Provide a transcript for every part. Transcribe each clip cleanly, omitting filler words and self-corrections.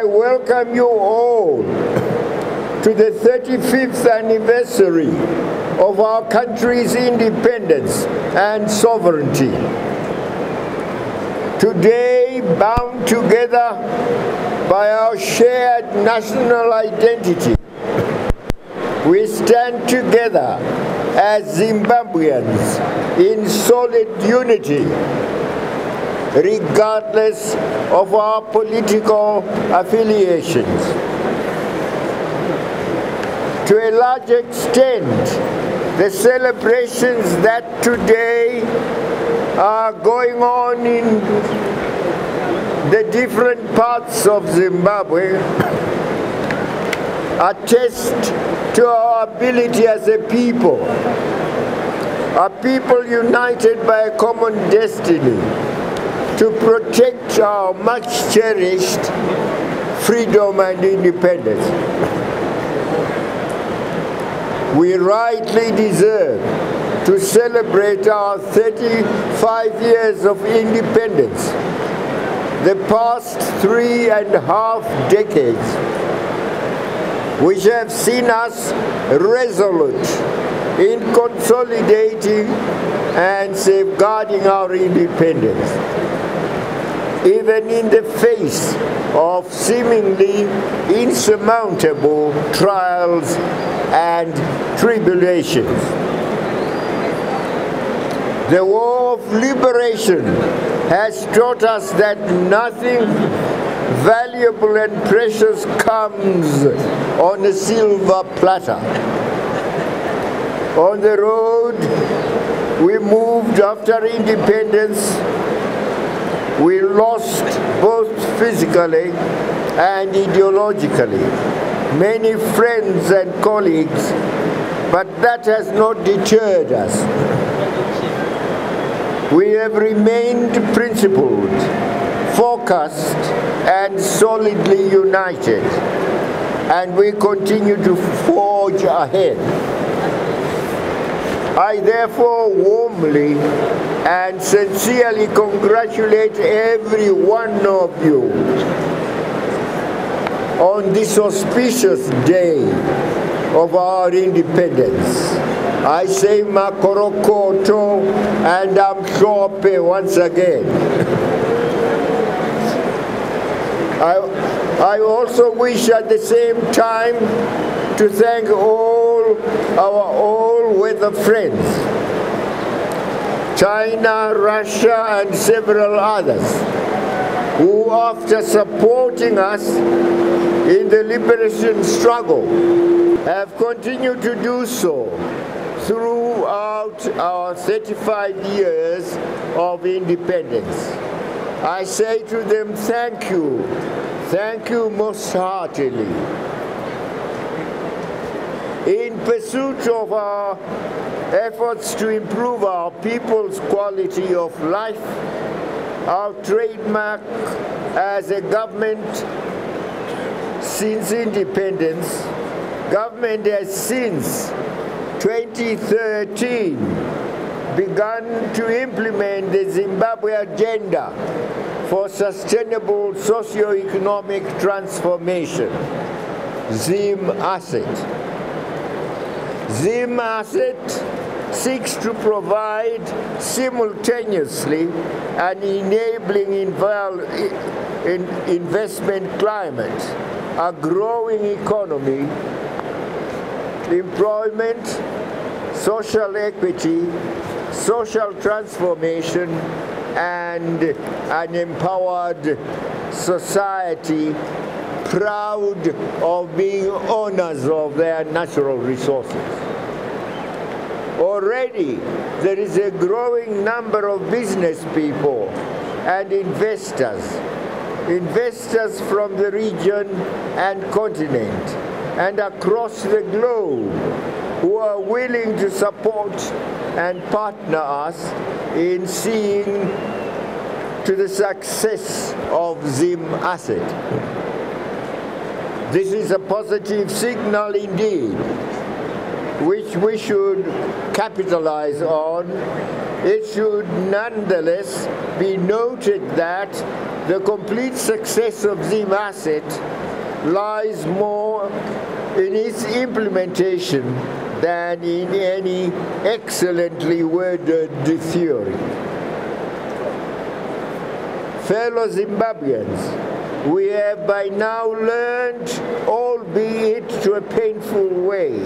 I welcome you all to the 35th anniversary of our country's independence and sovereignty. Today, bound together by our shared national identity, we stand together as Zimbabweans in solid unity, regardless of our political affiliations. To a large extent, the celebrations that today are going on in the different parts of Zimbabwe attest to our ability as a people united by a common destiny to protect our much cherished freedom and independence. We rightly deserve to celebrate our 35 years of independence, the past 3.5 decades, which have seen us resolute in consolidating and safeguarding our independence, even in the face of seemingly insurmountable trials and tribulations. The war of liberation has taught us that nothing valuable and precious comes on a silver platter. On the road we moved after independence, we lost both physically and ideologically many friends and colleagues, but that has not deterred us. We have remained principled, focused, and solidly united, and we continue to forge ahead. I therefore warmly and sincerely congratulate every one of you on this auspicious day of our independence. I say Makorokoto and Amshope once again. I also wish at the same time to thank all our all-weather friends, China, Russia, and several others, who, after supporting us in the liberation struggle, have continued to do so throughout our 35 years of independence. I say to them, thank you most heartily. In pursuit of our efforts to improve our people's quality of life, our trademark as a government since independence, government has since 2013 begun to implement the Zimbabwe Agenda for Sustainable Socio-Economic Transformation, ZIM-ASSET. ZIM-ASSET seeks to provide simultaneously an enabling investment climate, a growing economy, employment, social equity, social transformation, and an empowered society proud of being owners of their natural resources. Already, there is a growing number of business people and investors from the region and continent and across the globe who are willing to support and partner us in seeing to the success of ZIM-ASSET. This is a positive signal indeed, which we should capitalize on, it should nonetheless be noted that the complete success of Zimpapers lies more in its implementation than in any excellently worded theory. Fellow Zimbabweans, we have by now learned, albeit in a painful way,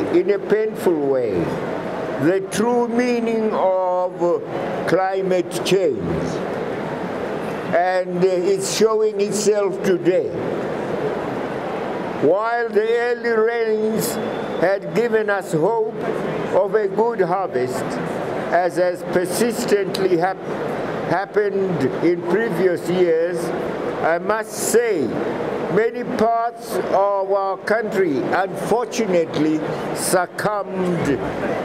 the true meaning of climate change. And it's showing itself today. While the early rains had given us hope of a good harvest, as has persistently happened in previous years, I must say many parts of our country unfortunately succumbed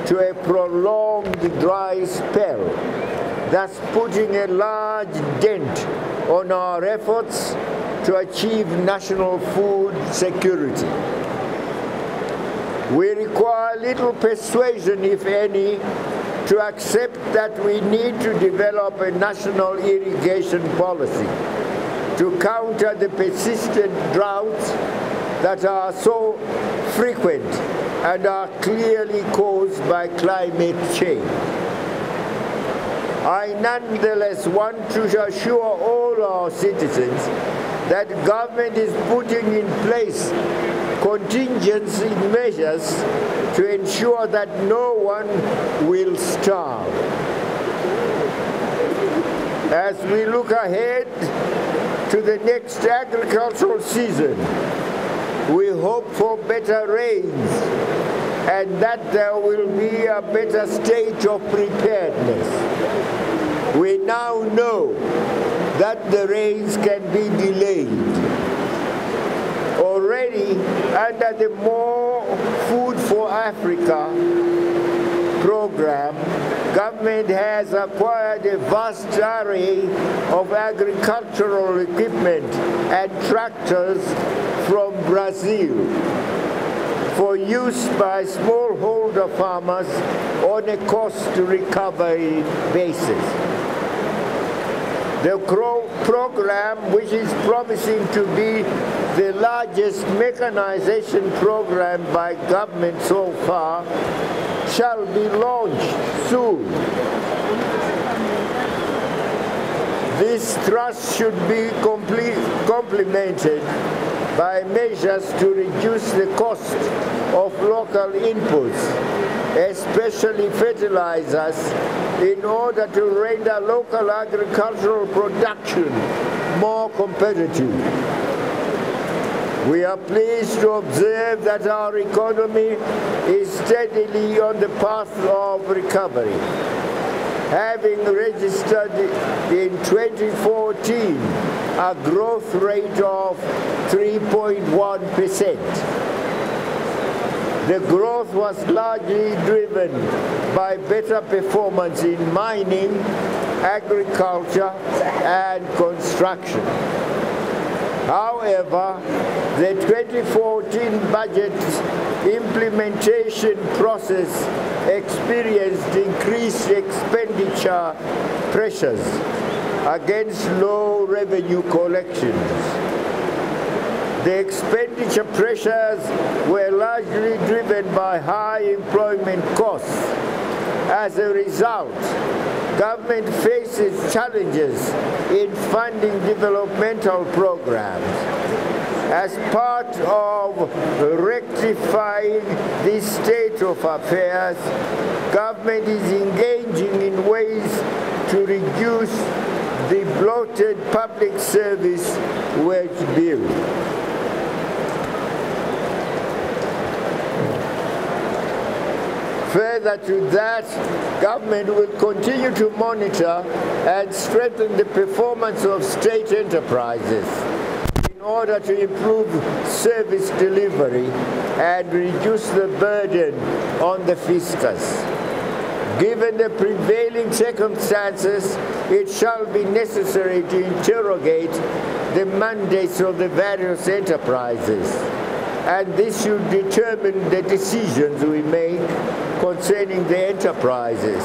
to a prolonged dry spell, thus putting a large dent on our efforts to achieve national food security. We require little persuasion, if any, to accept that we need to develop a national irrigation policy to counter the persistent droughts that are so frequent and are clearly caused by climate change. I nonetheless want to assure all our citizens that government is putting in place contingency measures to ensure that no one will starve. As we look ahead to the next agricultural season, we hope for better rains and that there will be a better state of preparedness. We now know that the rains can be delayed. Already, under the More Food for Africa program, government has acquired a vast array of agricultural equipment and tractors from Brazil for use by smallholder farmers on a cost recovery basis. The program, which is promising to be the largest mechanization program by government so far, shall be launched soon. This thrust should be complemented by measures to reduce the cost of local inputs, especially fertilizers, in order to render local agricultural production more competitive. We are pleased to observe that our economy is steadily on the path of recovery, having registered in 2014 a growth rate of 3.1%. The growth was largely driven by better performance in mining, agriculture, and construction. However, the 2014 budget implementation process experienced increased expenditure pressures against low revenue collections. The expenditure pressures were largely driven by high employment costs. As a result, government faces challenges in funding developmental programs. As part of rectifying this state of affairs, government is engaging in ways to reduce the bloated public service wage bill. Further to that, government will continue to monitor and strengthen the performance of state enterprises in order to improve service delivery and reduce the burden on the fiscus. Given the prevailing circumstances, it shall be necessary to interrogate the mandates of the various enterprises. and this should determine the decisions we make concerning the enterprises.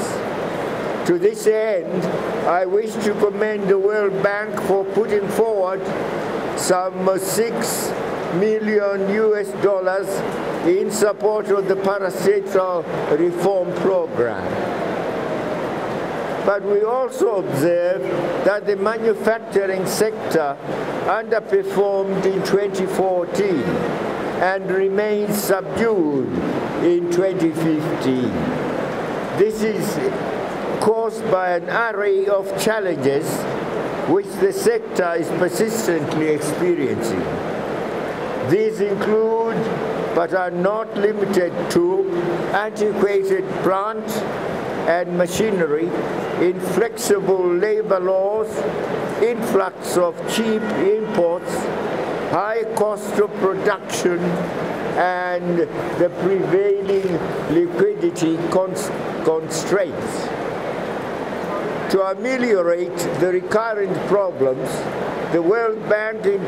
To this end, I wish to commend the World Bank for putting forward some $6 million in support of the parastatal reform program. But we also observe that the manufacturing sector underperformed in 2014 and remains subdued in 2015. This is caused by an array of challenges which the sector is persistently experiencing. These include, but are not limited to, antiquated plant and machinery, inflexible labor laws, influx of cheap imports, high cost of production, and the prevailing liquidity constraints. To ameliorate the recurrent problems, the World Bank, in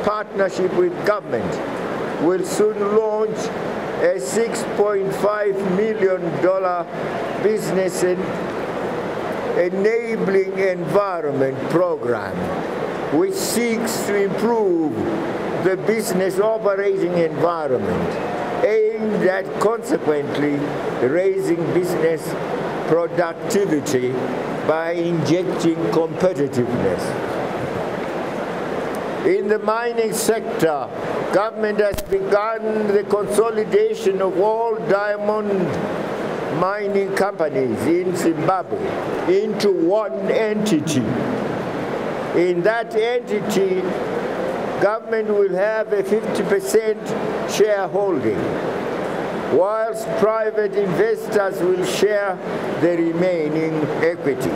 partnership with government, will soon launch a $6.5 million business enabling environment program, which seeks to improve the business operating environment, aimed at consequently raising business productivity by injecting competitiveness. In the mining sector, government has begun the consolidation of all diamond mining companies in Zimbabwe into one entity. In that entity, government will have a 50% shareholding, whilst private investors will share the remaining equity.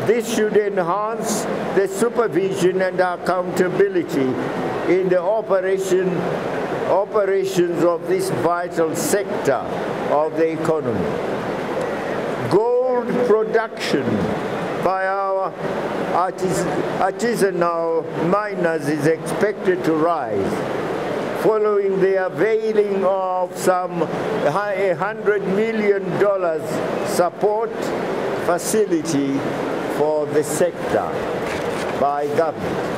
This should enhance the supervision and accountability in the operations of this vital sector of the economy. Gold production by our artisanal miners is expected to rise, following the availing of some $100 million support facility for the sector by government.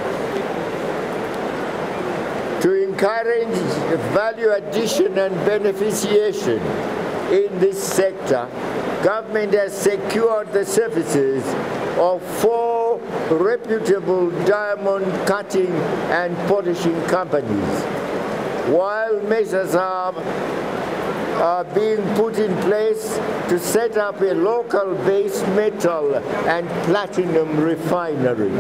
To encourage value addition and beneficiation in this sector, government has secured the services of 4 reputable diamond cutting and polishing companies, while measures are being put in place to set up a local base metal and platinum refinery.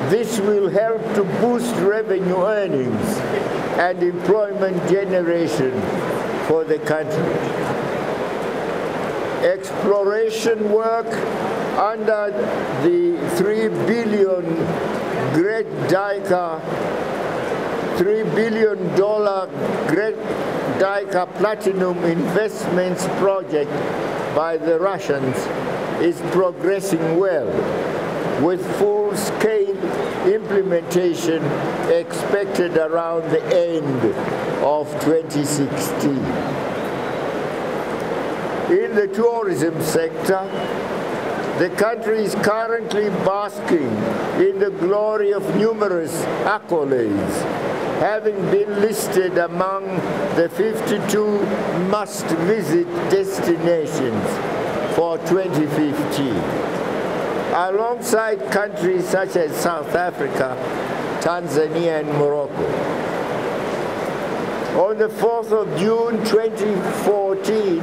This will help to boost revenue earnings and employment generation for the country. Exploration work under the $3 billion Great Dyka Platinum Investments project by the Russians is progressing well, with full-scale implementation expected around the end of 2016. In the tourism sector, the country is currently basking in the glory of numerous accolades, having been listed among the 52 must-visit destinations for 2015, alongside countries such as South Africa, Tanzania, and Morocco. On the 4th of June 2014,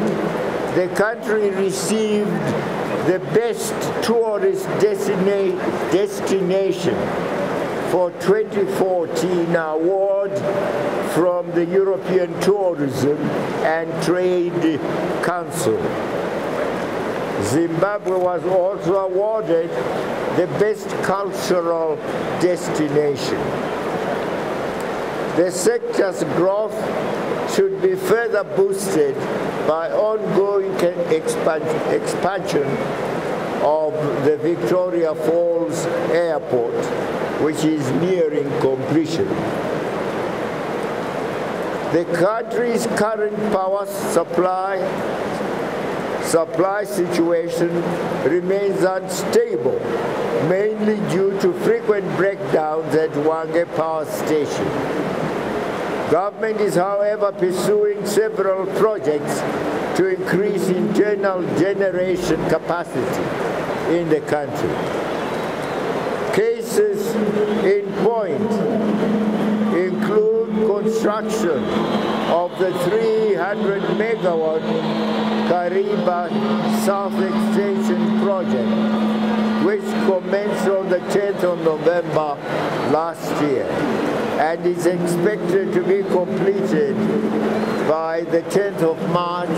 the country received the Best Tourist Destination for 2014 award from the European Tourism and Trade Council. Zimbabwe was also awarded the Best Cultural Destination. The sector's growth should be further boosted by ongoing expansion of the Victoria Falls Airport, which is nearing completion. The country's current power supply situation remains unstable, mainly due to frequent breakdowns at Hwange Power Station. Government is, however, pursuing several projects to increase internal generation capacity in the country. Cases in point include construction of the 300-megawatt Kariba South Extension project, which commenced on the 10th of November last year and is expected to be completed by the 10th of March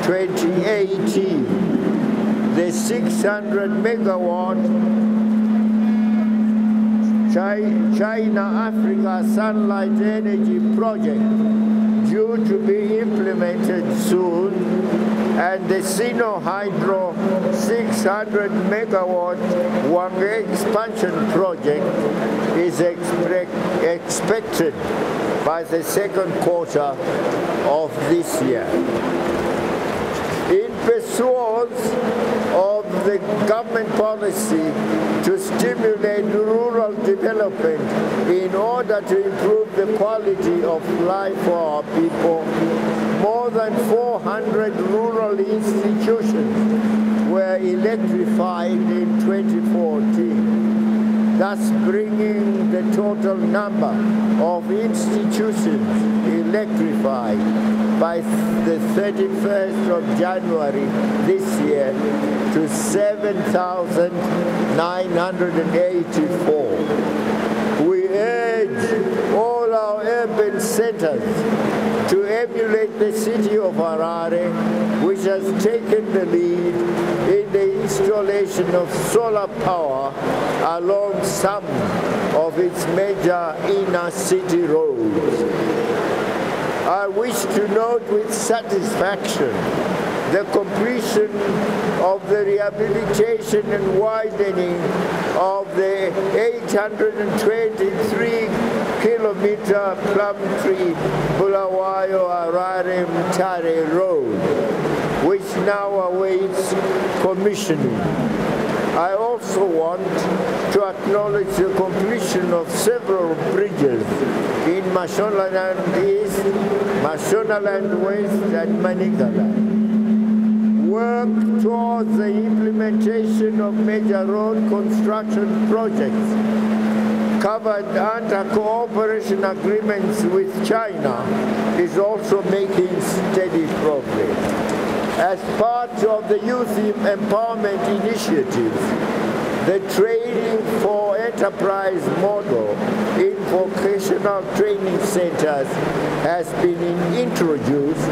2018. The 600-megawatt China-Africa Sunlight Energy project due to be implemented soon, and the Sino Hydro 600-megawatt Hwange expansion project is expected by the second quarter of this year. In pursuance of the government policy to stimulate rural development in order to improve the quality of life for our people, more than 400 rural institutions were electrified in 2014, thus bringing the total number of institutions electrified by the 31st of January this year to 7,984. We urge all our urban centers to emulate the city of Harare, which has taken the lead in the installation of solar power along some of its major inner city roads. I wish to note with satisfaction the completion of the rehabilitation and widening of the 823-kilometer Plumtree Bulawayo Harare Mtare Road, which now awaits commissioning. I also want to acknowledge the completion of several bridges in Mashonaland East, Mashonaland West, and Manicaland. Work towards the implementation of major road construction projects covered under cooperation agreements with China is also making steady progress. As part of the Youth Empowerment Initiative, the Training for Enterprise model in vocational training centers has been introduced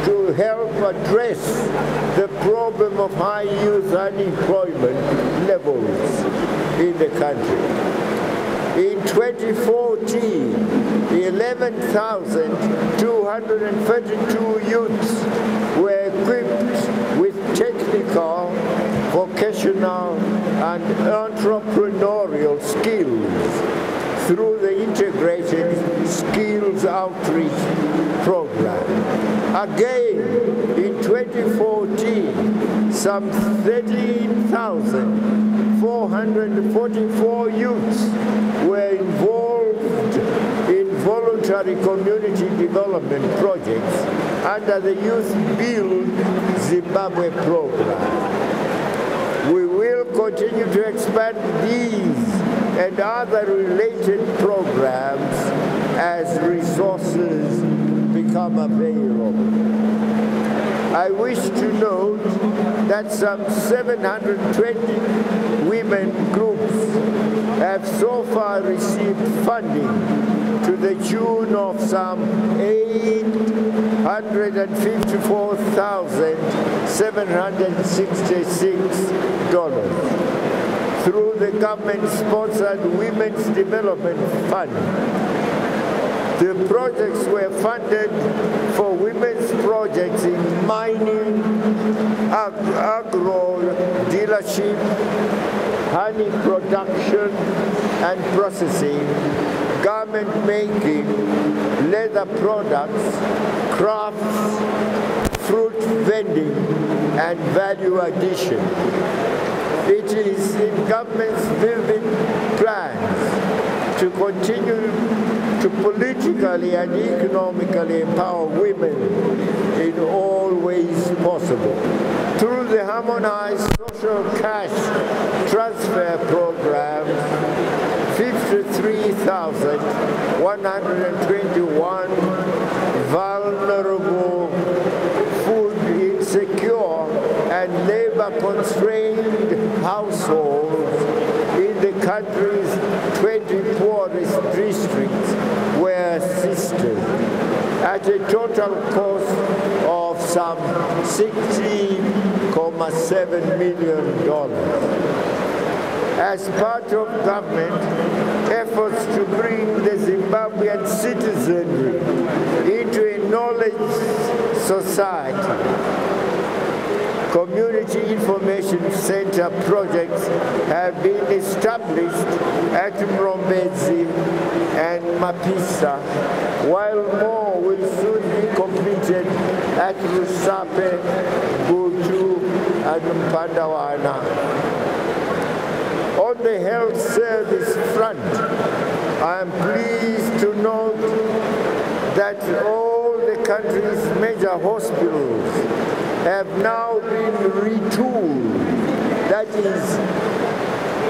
to help address the problem of high youth unemployment levels in the country. In 2014, 11,232 youths were equipped with technical, vocational, and entrepreneurial skills through the integrated skills outreach program. Again, in 2014, some 13,444 youths were involved in voluntary community development projects under the Youth Build Zimbabwe program. We will continue to expand these and other related programs as resources become available. I wish to note that some 720 women groups have so far received funding to the tune of some $854,766 through the government-sponsored Women's Development Fund. The projects were funded for women's projects in mining, agro dealership, honey production and processing, garment making, leather products, crafts, fruit vending, and value addition. It is in government's vivid plans to continue to politically and economically empower women in all ways possible. Through the harmonized social cash transfer program, 53,121 vulnerable, food insecure, and labor-constrained households in the country's 20 poorest districts were assisted at a total cost of some $16.7 million. As part of government efforts to bring the Zimbabwean citizenry into a knowledge society, community information center projects have been established at Mrombezi and Mapisa, while more will soon be completed at Rusape, Gutu, and Mpandawana. On the health service front, I am pleased to note that all the country's major hospitals have now been retooled, that is,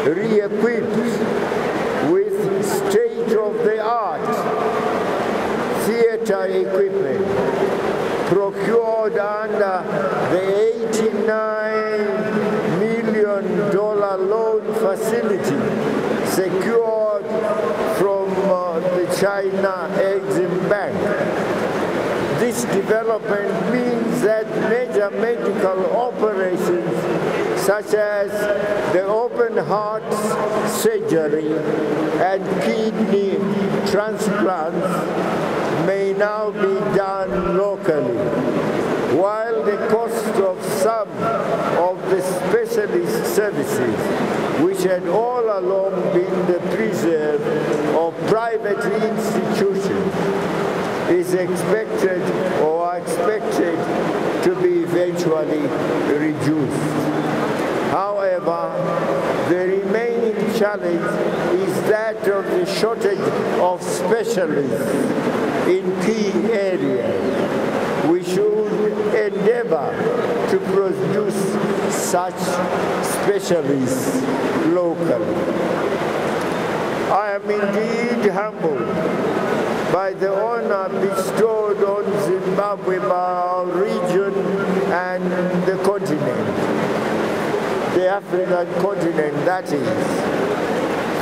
re-equipped with state-of-the-art theater equipment procured under the $89 million loan facility secured from the China Exim Bank. This development means that major medical operations such as the open heart surgery and kidney transplants may now be done locally, while the cost of some of the specialist services, which had all along been the preserve of private institutions, is expected to be eventually reduced. However, the remaining challenge is that of the shortage of specialists in key areas. We should endeavor to produce such specialists locally. I am indeed humbled by the honor bestowed on Zimbabwe by our region and the continent, the African continent, that is,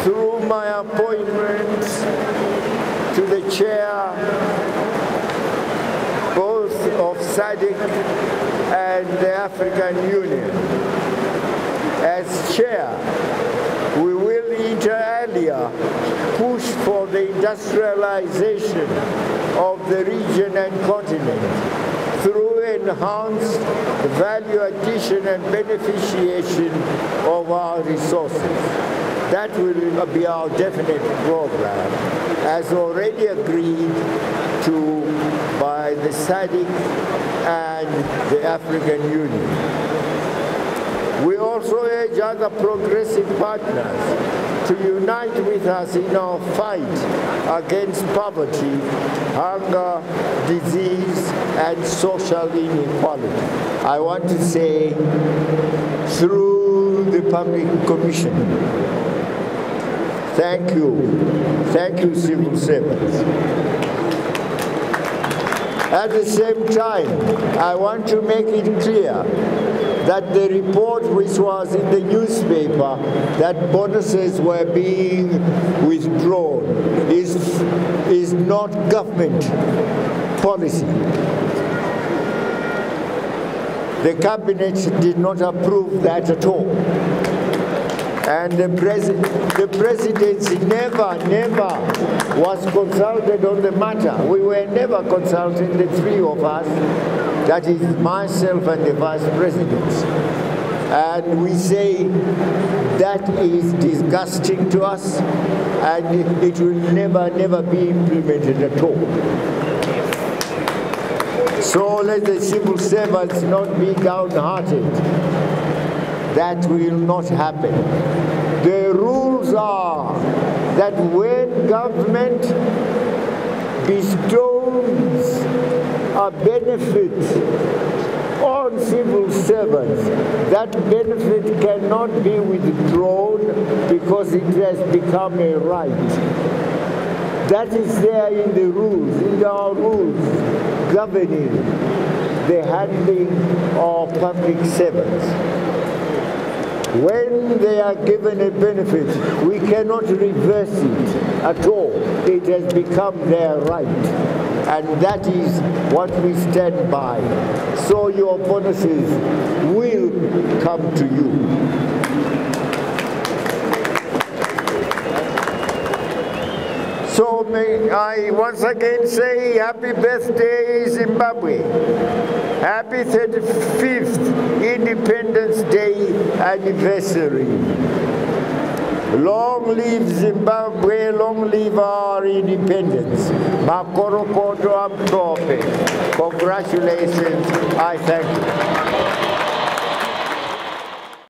through my appointment to the chair both of SADC and the African Union. As chair, we will inter alia push for the industrialization of the region and continent through enhanced value addition and beneficiation of our resources. That will be our definite program, as already agreed to by the SADC and the African Union. We also urge other progressive partners to unite with us in our fight against poverty, hunger, disease, and social inequality. I want to say, through the Public Commission, thank you, civil servants. At the same time, I want to make it clear that the report which was in the newspaper that bonuses were being withdrawn is not government policy. The cabinet did not approve that at all. And the presidency never was consulted on the matter. We were never consulted, the three of us, that is myself and the vice presidents. And we say that is disgusting to us, and it will never be implemented at all. So let the civil servants not be downhearted. That will not happen. The rules are that when government bestows a benefit on civil servants, that benefit cannot be withdrawn because it has become a right. That is there in the rules, in our rules governing the handling of public servants. When they are given a benefit, we cannot reverse it at all. It has become their right. And that is what we stand by. So your bonuses will come to you. So may I once again say happy birthday, Zimbabwe. Happy 35th Independence Day anniversary. Long live Zimbabwe, long live our independence. Makorokoto amtope. Congratulations, I thank you.